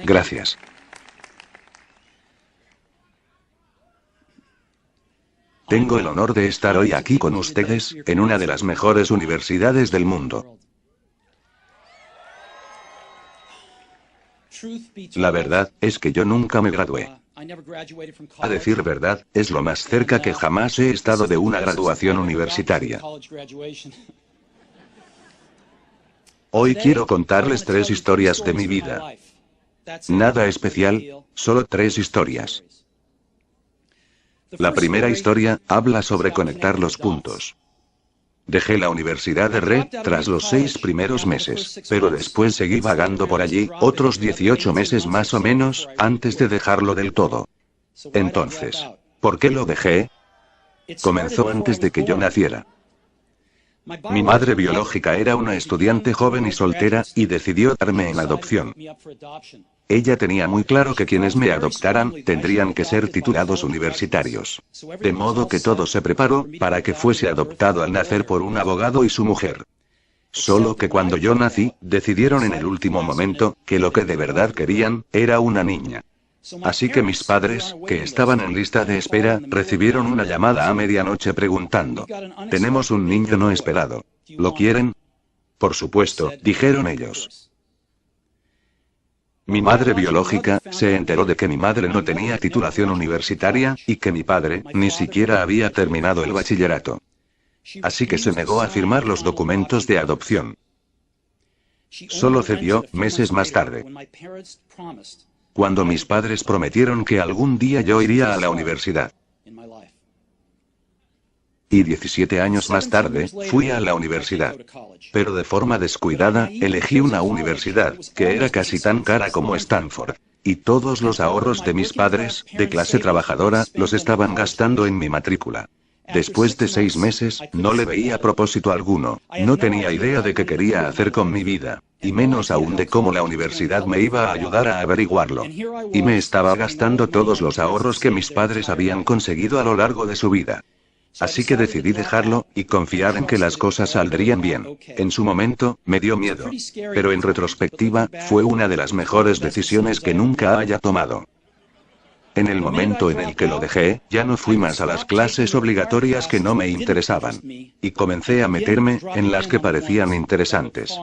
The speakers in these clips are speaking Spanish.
Gracias. Tengo el honor de estar hoy aquí con ustedes, en una de las mejores universidades del mundo. La verdad, es que yo nunca me gradué. A decir verdad, es lo más cerca que jamás he estado de una graduación universitaria. Hoy quiero contarles 3 historias de mi vida. Nada especial, solo 3 historias. La primera historia, habla sobre conectar los puntos. Dejé la Universidad de Red tras los 6 primeros meses, pero después seguí vagando por allí, otros 18 meses más o menos, antes de dejarlo del todo. Entonces, ¿por qué lo dejé? Comenzó antes de que yo naciera. Mi madre biológica era una estudiante joven y soltera, y decidió darme en adopción. Ella tenía muy claro que quienes me adoptaran, tendrían que ser titulados universitarios. De modo que todo se preparó, para que fuese adoptado al nacer por un abogado y su mujer. Solo que cuando yo nací, decidieron en el último momento, que lo que de verdad querían, era una niña. Así que mis padres, que estaban en lista de espera, recibieron una llamada a medianoche preguntando: «Tenemos un niño no esperado. ¿Lo quieren?» «Por supuesto», dijeron ellos. Mi madre biológica, se enteró de que mi madre no tenía titulación universitaria, y que mi padre, ni siquiera había terminado el bachillerato. Así que se negó a firmar los documentos de adopción. Solo cedió, meses más tarde, cuando mis padres prometieron que algún día yo iría a la universidad. Y 17 años más tarde, fui a la universidad. Pero de forma descuidada, elegí una universidad, que era casi tan cara como Stanford. Y todos los ahorros de mis padres, de clase trabajadora, los estaban gastando en mi matrícula. Después de 6 meses, no le veía propósito alguno, no tenía idea de qué quería hacer con mi vida, y menos aún de cómo la universidad me iba a ayudar a averiguarlo. Y me estaba gastando todos los ahorros que mis padres habían conseguido a lo largo de su vida. Así que decidí dejarlo, y confiar en que las cosas saldrían bien. En su momento, me dio miedo. Pero en retrospectiva, fue una de las mejores decisiones que nunca haya tomado. En el momento en el que lo dejé, ya no fui más a las clases obligatorias que no me interesaban. Y comencé a meterme, en las que parecían interesantes.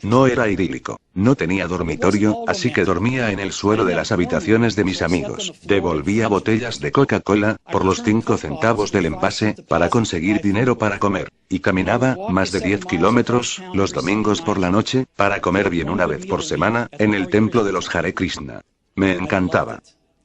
No era idílico. No tenía dormitorio, así que dormía en el suelo de las habitaciones de mis amigos. Devolvía botellas de Coca-Cola, por los 5 centavos del envase, para conseguir dinero para comer. Y caminaba, más de 10 kilómetros, los domingos por la noche, para comer bien una vez por semana, en el templo de los Hare Krishna. Me encantaba.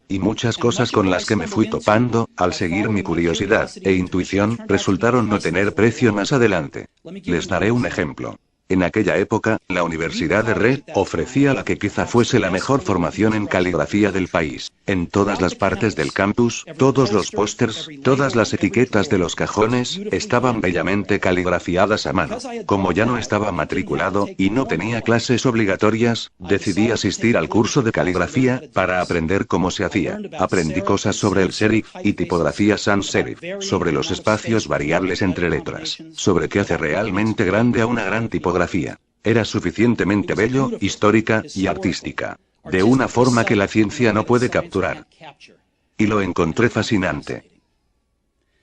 Y muchas cosas con las que me fui topando, al seguir mi curiosidad e intuición, resultaron no tener precio más adelante. Les daré un ejemplo. En aquella época, la Universidad de Red ofrecía la que quizá fuese la mejor formación en caligrafía del país. En todas las partes del campus, todos los pósters, todas las etiquetas de los cajones, estaban bellamente caligrafiadas a mano. Como ya no estaba matriculado, y no tenía clases obligatorias, decidí asistir al curso de caligrafía, para aprender cómo se hacía. Aprendí cosas sobre el serif, y tipografía sans serif, sobre los espacios variables entre letras, sobre qué hace realmente grande a una gran tipografía. Era suficientemente bello, histórica, y artística. De una forma que la ciencia no puede capturar. Y lo encontré fascinante.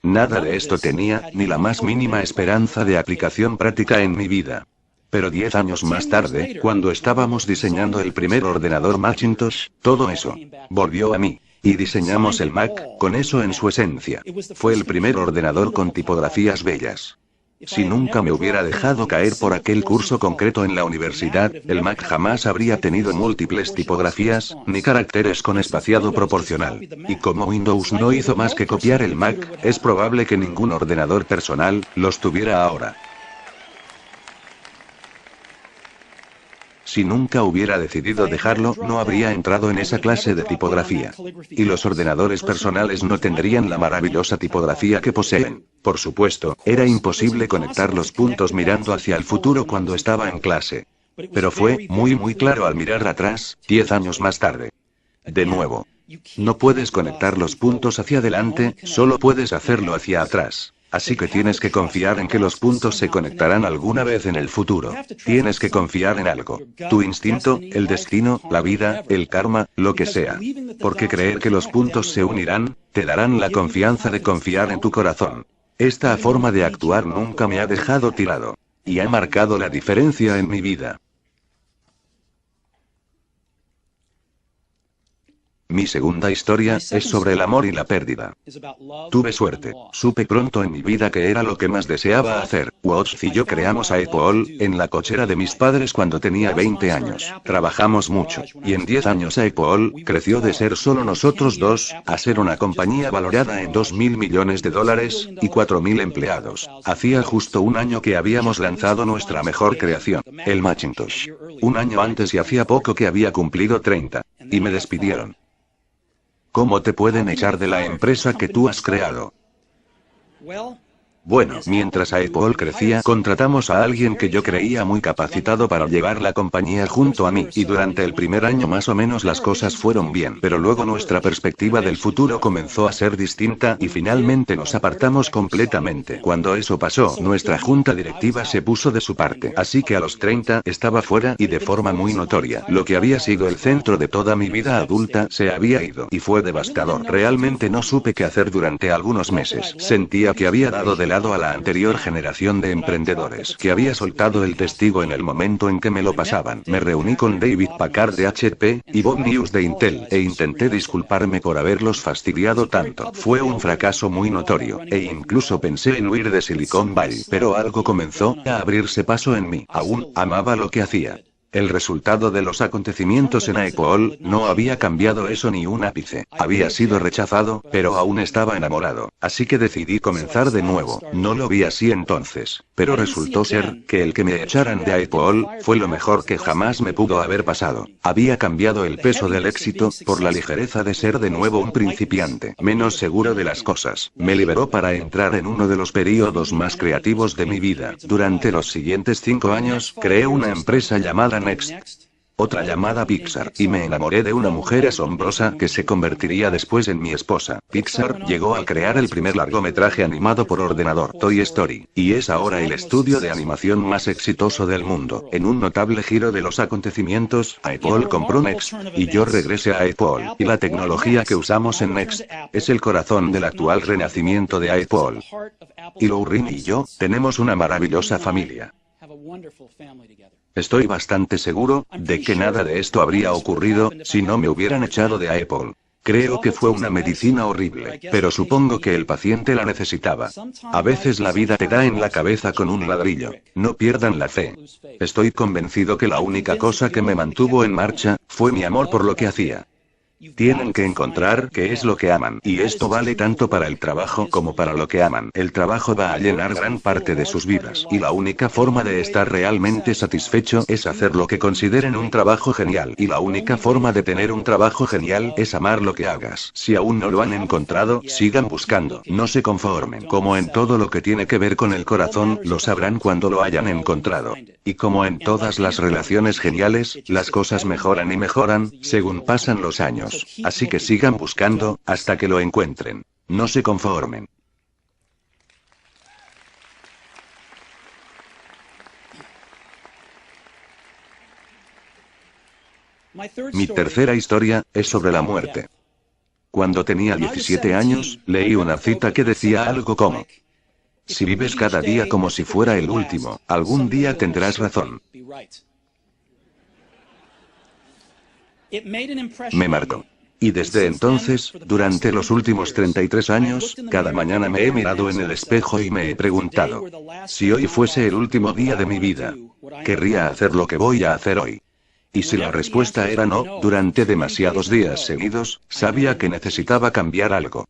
Nada de esto tenía, ni la más mínima esperanza de aplicación práctica en mi vida. Pero 10 años más tarde, cuando estábamos diseñando el primer ordenador Macintosh, todo eso volvió a mí. Y diseñamos el Mac, con eso en su esencia. Fue el primer ordenador con tipografías bellas. Si nunca me hubiera dejado caer por aquel curso concreto en la universidad, el Mac jamás habría tenido múltiples tipografías, ni caracteres con espaciado proporcional. Y como Windows no hizo más que copiar el Mac, es probable que ningún ordenador personal los tuviera ahora. Si nunca hubiera decidido dejarlo, no habría entrado en esa clase de tipografía. Y los ordenadores personales no tendrían la maravillosa tipografía que poseen. Por supuesto, era imposible conectar los puntos mirando hacia el futuro cuando estaba en clase. Pero fue muy claro al mirar atrás, 10 años más tarde. De nuevo. No puedes conectar los puntos hacia adelante, solo puedes hacerlo hacia atrás. Así que tienes que confiar en que los puntos se conectarán alguna vez en el futuro. Tienes que confiar en algo. Tu instinto, el destino, la vida, el karma, lo que sea. Porque creer que los puntos se unirán, te darán la confianza de confiar en tu corazón. Esta forma de actuar nunca me ha dejado tirado. Y ha marcado la diferencia en mi vida. Mi segunda historia es sobre el amor y la pérdida. Tuve suerte. Supe pronto en mi vida que era lo que más deseaba hacer. Watts y yo creamos a Apple en la cochera de mis padres cuando tenía 20 años. Trabajamos mucho, y en 10 años Apple creció de ser solo nosotros dos, a ser una compañía valorada en $2.000 millones y 4.000 empleados. Hacía justo un año que habíamos lanzado nuestra mejor creación, el Macintosh. Un año antes y hacía poco que había cumplido 30. Y me despidieron. ¿Cómo te pueden echar de la empresa que tú has creado? Bueno, mientras Apple crecía, contratamos a alguien que yo creía muy capacitado para llevar la compañía junto a mí, y durante el primer año más o menos las cosas fueron bien, pero luego nuestra perspectiva del futuro comenzó a ser distinta, y finalmente nos apartamos completamente. Cuando eso pasó, nuestra junta directiva se puso de su parte, así que a los 30 estaba fuera, y de forma muy notoria. Lo que había sido el centro de toda mi vida adulta se había ido, y fue devastador. Realmente no supe qué hacer durante algunos meses. Sentía que había dado de lado a la anterior generación de emprendedores, que había soltado el testigo en el momento en que me lo pasaban. Me reuní con David Packard de HP, y Bob News de Intel, e intenté disculparme por haberlos fastidiado tanto. Fue un fracaso muy notorio, e incluso pensé en huir de Silicon Valley, pero algo comenzó a abrirse paso en mí. Aún amaba lo que hacía. El resultado de los acontecimientos en Apple no había cambiado eso ni un ápice. Había sido rechazado, pero aún estaba enamorado. Así que decidí comenzar de nuevo. No lo vi así entonces, pero resultó ser que el que me echaran de Apple fue lo mejor que jamás me pudo haber pasado. Había cambiado el peso del éxito por la ligereza de ser de nuevo un principiante, menos seguro de las cosas. Me liberó para entrar en uno de los períodos más creativos de mi vida. Durante los siguientes 5 años, creé una empresa llamada Next, otra llamada Pixar, y me enamoré de una mujer asombrosa que se convertiría después en mi esposa. Pixar llegó a crear el primer largometraje animado por ordenador, Toy Story, y es ahora el estudio de animación más exitoso del mundo. En un notable giro de los acontecimientos, Apple compró Next, y yo regresé a Apple, y la tecnología que usamos en Next es el corazón del actual renacimiento de Apple. Y Lauren y yo tenemos una maravillosa familia. Estoy bastante seguro de que nada de esto habría ocurrido si no me hubieran echado de Apple. Creo que fue una medicina horrible, pero supongo que el paciente la necesitaba. A veces la vida te da en la cabeza con un ladrillo. No pierdan la fe. Estoy convencido que la única cosa que me mantuvo en marcha fue mi amor por lo que hacía. Tienen que encontrar qué es lo que aman, y esto vale tanto para el trabajo como para lo que aman. El trabajo va a llenar gran parte de sus vidas, y la única forma de estar realmente satisfecho es hacer lo que consideren un trabajo genial, y la única forma de tener un trabajo genial es amar lo que hagas. Si aún no lo han encontrado, sigan buscando, no se conformen. Como en todo lo que tiene que ver con el corazón, lo sabrán cuando lo hayan encontrado. Y como en todas las relaciones geniales, las cosas mejoran y mejoran según pasan los años. Así que sigan buscando, hasta que lo encuentren. No se conformen. Mi tercera historia es sobre la muerte. Cuando tenía 17 años, leí una cita que decía algo como: si vives cada día como si fuera el último, algún día tendrás razón. Me marcó. Y desde entonces, durante los últimos 33 años, cada mañana me he mirado en el espejo y me he preguntado: si hoy fuese el último día de mi vida, ¿querría hacer lo que voy a hacer hoy? Y si la respuesta era no, durante demasiados días seguidos, sabía que necesitaba cambiar algo.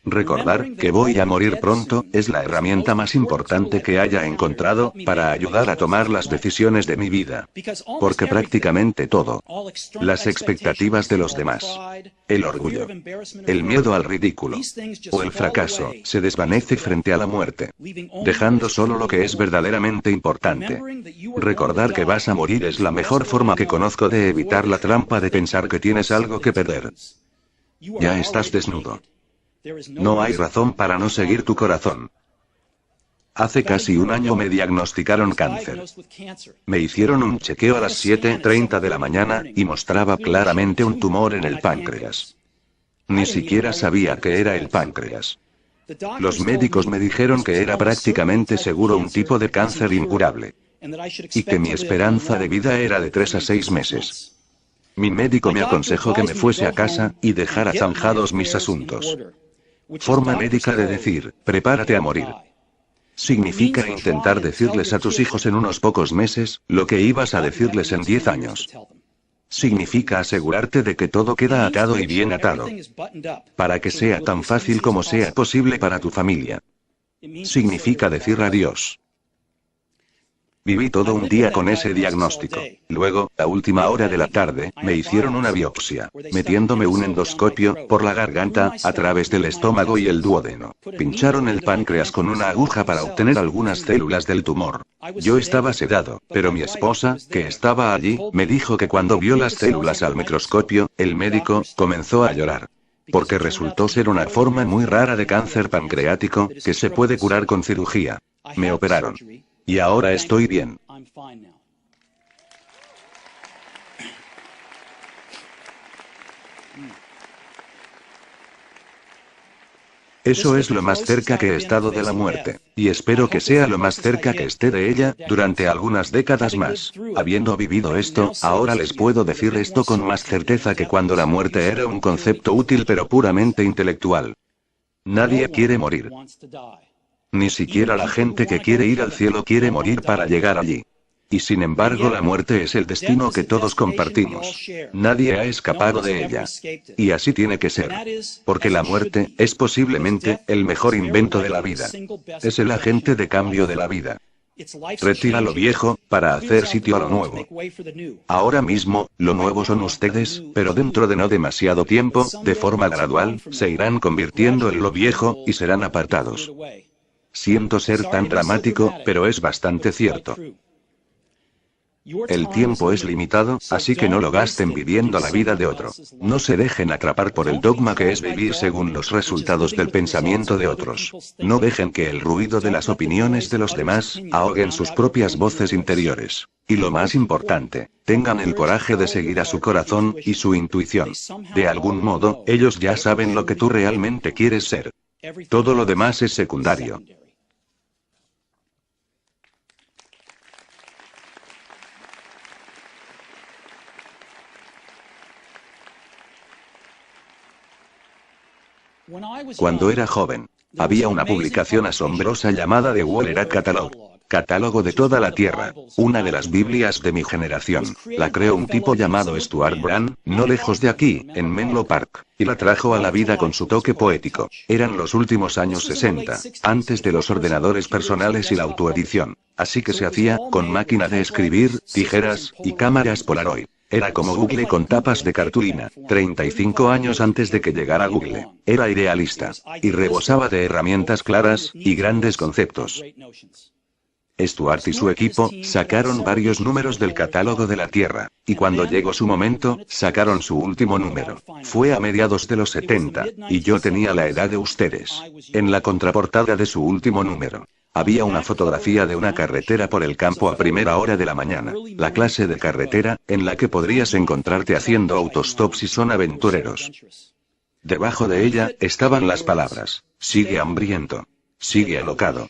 Recordar que voy a morir pronto es la herramienta más importante que haya encontrado para ayudar a tomar las decisiones de mi vida. Porque prácticamente todo, las expectativas de los demás, el orgullo, el miedo al ridículo o el fracaso, se desvanece frente a la muerte, dejando solo lo que es verdaderamente importante. Recordar que vas a morir es la mejor forma que conozco de evitar la trampa de pensar que tienes algo que perder. Ya estás desnudo. No hay razón para no seguir tu corazón. Hace casi un año me diagnosticaron cáncer. Me hicieron un chequeo a las 7:30 de la mañana, y mostraba claramente un tumor en el páncreas. Ni siquiera sabía qué era el páncreas. Los médicos me dijeron que era prácticamente seguro un tipo de cáncer incurable. Y que mi esperanza de vida era de 3 a 6 meses. Mi médico me aconsejó que me fuese a casa, y dejara zanjados mis asuntos. Forma médica de decir, prepárate a morir. Significa intentar decirles a tus hijos en unos pocos meses, lo que ibas a decirles en 10 años. Significa asegurarte de que todo queda atado y bien atado. Para que sea tan fácil como sea posible para tu familia. Significa decir adiós. Viví todo un día con ese diagnóstico. Luego, a última hora de la tarde, me hicieron una biopsia, metiéndome un endoscopio, por la garganta, a través del estómago y el duodeno. Pincharon el páncreas con una aguja para obtener algunas células del tumor. Yo estaba sedado, pero mi esposa, que estaba allí, me dijo que cuando vio las células al microscopio, el médico comenzó a llorar. Porque resultó ser una forma muy rara de cáncer pancreático, que se puede curar con cirugía. Me operaron. Y ahora estoy bien. Eso es lo más cerca que he estado de la muerte, y espero que sea lo más cerca que esté de ella, durante algunas décadas más. Habiendo vivido esto, ahora les puedo decir esto con más certeza que cuando la muerte era un concepto útil pero puramente intelectual. Nadie quiere morir. Ni siquiera la gente que quiere ir al cielo quiere morir para llegar allí. Y sin embargo la muerte es el destino que todos compartimos. Nadie ha escapado de ella. Y así tiene que ser. Porque la muerte es posiblemente el mejor invento de la vida. Es el agente de cambio de la vida. Retira lo viejo, para hacer sitio a lo nuevo. Ahora mismo, lo nuevo son ustedes, pero dentro de no demasiado tiempo, de forma gradual, se irán convirtiendo en lo viejo, y serán apartados. Siento ser tan dramático, pero es bastante cierto. El tiempo es limitado, así que no lo gasten viviendo la vida de otro. No se dejen atrapar por el dogma que es vivir según los resultados del pensamiento de otros. No dejen que el ruido de las opiniones de los demás ahoguen sus propias voces interiores. Y lo más importante, tengan el coraje de seguir a su corazón y su intuición. De algún modo, ellos ya saben lo que tú realmente quieres ser. Todo lo demás es secundario. Cuando era joven, había una publicación asombrosa llamada The Whole Earth Catalog, catálogo de toda la Tierra, una de las Biblias de mi generación. La creó un tipo llamado Stuart Brand, no lejos de aquí, en Menlo Park, y la trajo a la vida con su toque poético. Eran los últimos años 60, antes de los ordenadores personales y la autoedición, así que se hacía con máquina de escribir, tijeras y cámaras Polaroid. Era como Google con tapas de cartulina, 35 años antes de que llegara Google. Era idealista. Y rebosaba de herramientas claras, y grandes conceptos. Stuart y su equipo, sacaron varios números del catálogo de la Tierra. Y cuando llegó su momento, sacaron su último número. Fue a mediados de los 70, y yo tenía la edad de ustedes. En la contraportada de su último número, había una fotografía de una carretera por el campo a primera hora de la mañana, la clase de carretera, en la que podrías encontrarte haciendo autostop si son aventureros. Debajo de ella, estaban las palabras, sigue hambriento. Sigue alocado.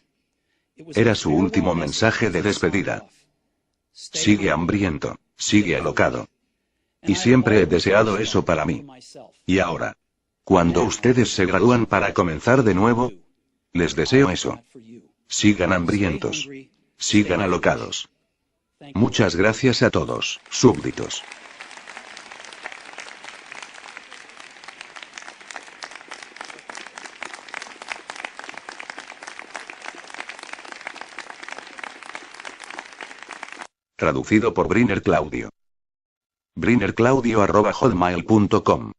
Era su último mensaje de despedida. Sigue hambriento, sigue alocado. Y siempre he deseado eso para mí. Y ahora, cuando ustedes se gradúan para comenzar de nuevo, les deseo eso. Sigan hambrientos. Sigan alocados. Muchas gracias a todos, súbditos. Traducido por Briner Claudio. brinerclaudio@hotmail.com